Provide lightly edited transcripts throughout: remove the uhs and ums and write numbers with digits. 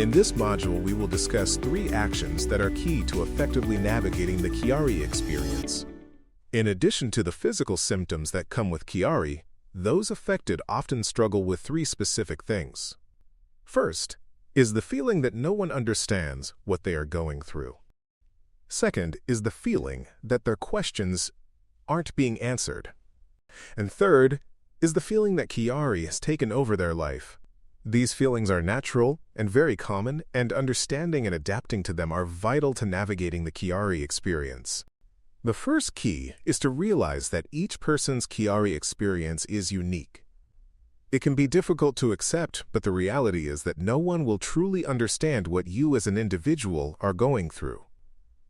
In this module, we will discuss 3 actions that are key to effectively navigating the Chiari experience. In addition to the physical symptoms that come with Chiari, those affected often struggle with 3 specific things. First is the feeling that no one understands what they are going through. Second is the feeling that their questions aren't being answered. And third is the feeling that Chiari has taken over their life. These feelings are natural and very common, and understanding and adapting to them are vital to navigating the Chiari experience. The first key is to realize that each person's Chiari experience is unique. It can be difficult to accept, but the reality is that no one will truly understand what you as an individual are going through.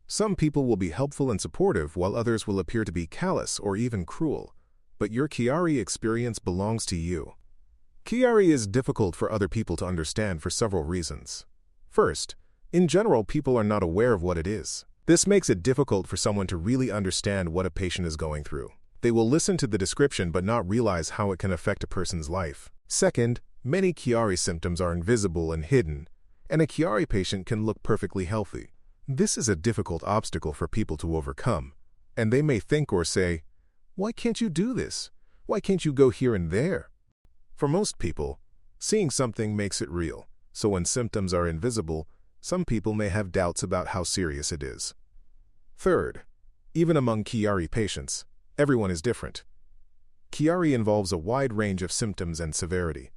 Some people will be helpful and supportive, while others will appear to be callous or even cruel. But your Chiari experience belongs to you. Chiari is difficult for other people to understand for several reasons. First, in general, people are not aware of what it is. This makes it difficult for someone to really understand what a patient is going through. They will listen to the description but not realize how it can affect a person's life. Second, many Chiari symptoms are invisible and hidden, and a Chiari patient can look perfectly healthy. This is a difficult obstacle for people to overcome, and they may think or say, "Why can't you do this? Why can't you go here and there?" For most people, seeing something makes it real, so when symptoms are invisible, some people may have doubts about how serious it is. Third, even among Chiari patients, everyone is different. Chiari involves a wide range of symptoms and severity.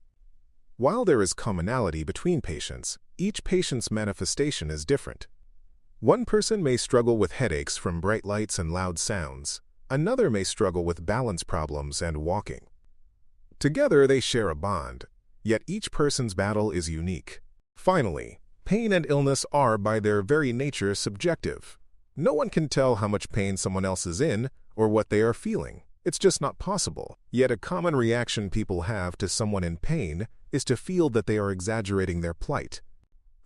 While there is commonality between patients, each patient's manifestation is different. One person may struggle with headaches from bright lights and loud sounds. Another may struggle with balance problems and walking. Together, they share a bond, yet each person's battle is unique. Finally, pain and illness are, by their very nature, subjective. No one can tell how much pain someone else is in or what they are feeling. It's just not possible. Yet a common reaction people have to someone in pain is to feel that they are exaggerating their plight.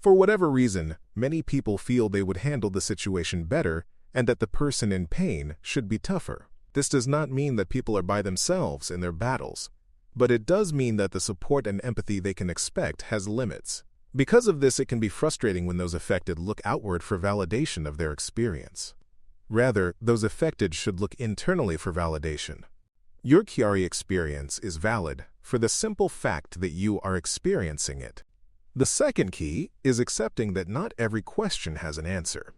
For whatever reason, many people feel they would handle the situation better and that the person in pain should be tougher. This does not mean that people are by themselves in their battles, but it does mean that the support and empathy they can expect has limits. Because of this, it can be frustrating when those affected look outward for validation of their experience. Rather, those affected should look internally for validation. Your Chiari experience is valid for the simple fact that you are experiencing it. The second key is accepting that not every question has an answer.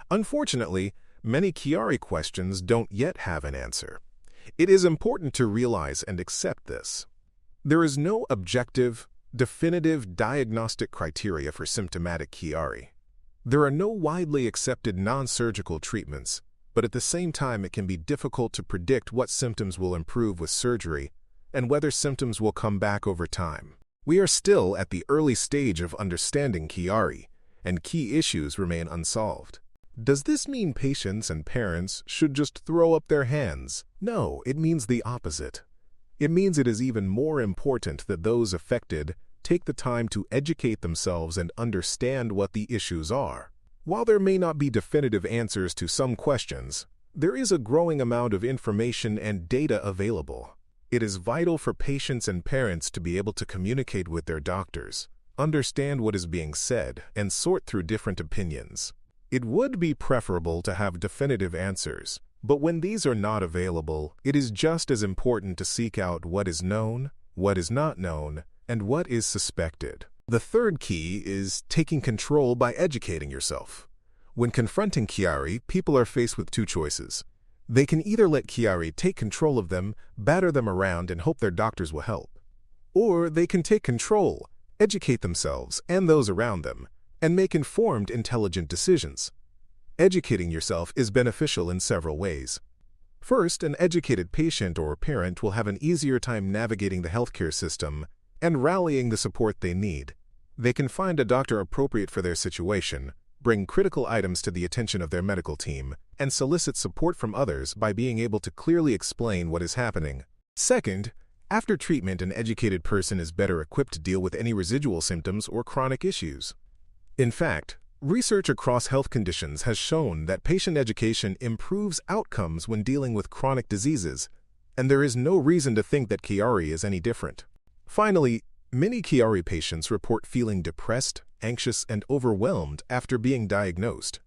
Unfortunately, many Chiari questions don't yet have an answer. It is important to realize and accept this. There is no objective, definitive diagnostic criteria for symptomatic Chiari. There are no widely accepted non-surgical treatments, but at the same time it can be difficult to predict what symptoms will improve with surgery and whether symptoms will come back over time. We are still at the early stage of understanding Chiari, and key issues remain unsolved. Does this mean patients and parents should just throw up their hands? No, it means the opposite. It means it is even more important that those affected take the time to educate themselves and understand what the issues are. While there may not be definitive answers to some questions, there is a growing amount of information and data available. It is vital for patients and parents to be able to communicate with their doctors, understand what is being said, and sort through different opinions. It would be preferable to have definitive answers, but when these are not available, it is just as important to seek out what is known, what is not known, and what is suspected. The third key is taking control by educating yourself. When confronting Chiari, people are faced with 2 choices. They can either let Chiari take control of them, batter them around, and hope their doctors will help. Or they can take control, educate themselves and those around them, and make informed, intelligent decisions. Educating yourself is beneficial in several ways. First, an educated patient or parent will have an easier time navigating the healthcare system and rallying the support they need. They can find a doctor appropriate for their situation, bring critical items to the attention of their medical team, and solicit support from others by being able to clearly explain what is happening. Second, after treatment, an educated person is better equipped to deal with any residual symptoms or chronic issues. In fact, research across health conditions has shown that patient education improves outcomes when dealing with chronic diseases, and there is no reason to think that Chiari is any different. Finally, many Chiari patients report feeling depressed, anxious, and overwhelmed after being diagnosed.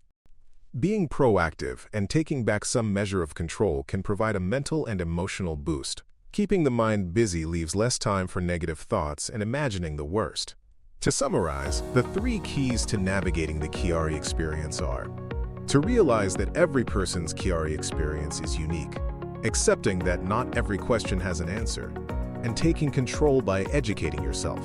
Being proactive and taking back some measure of control can provide a mental and emotional boost. Keeping the mind busy leaves less time for negative thoughts and imagining the worst. To summarize, the 3 keys to navigating the Chiari experience are: to realize that every person's Chiari experience is unique, accepting that not every question has an answer, and taking control by educating yourself.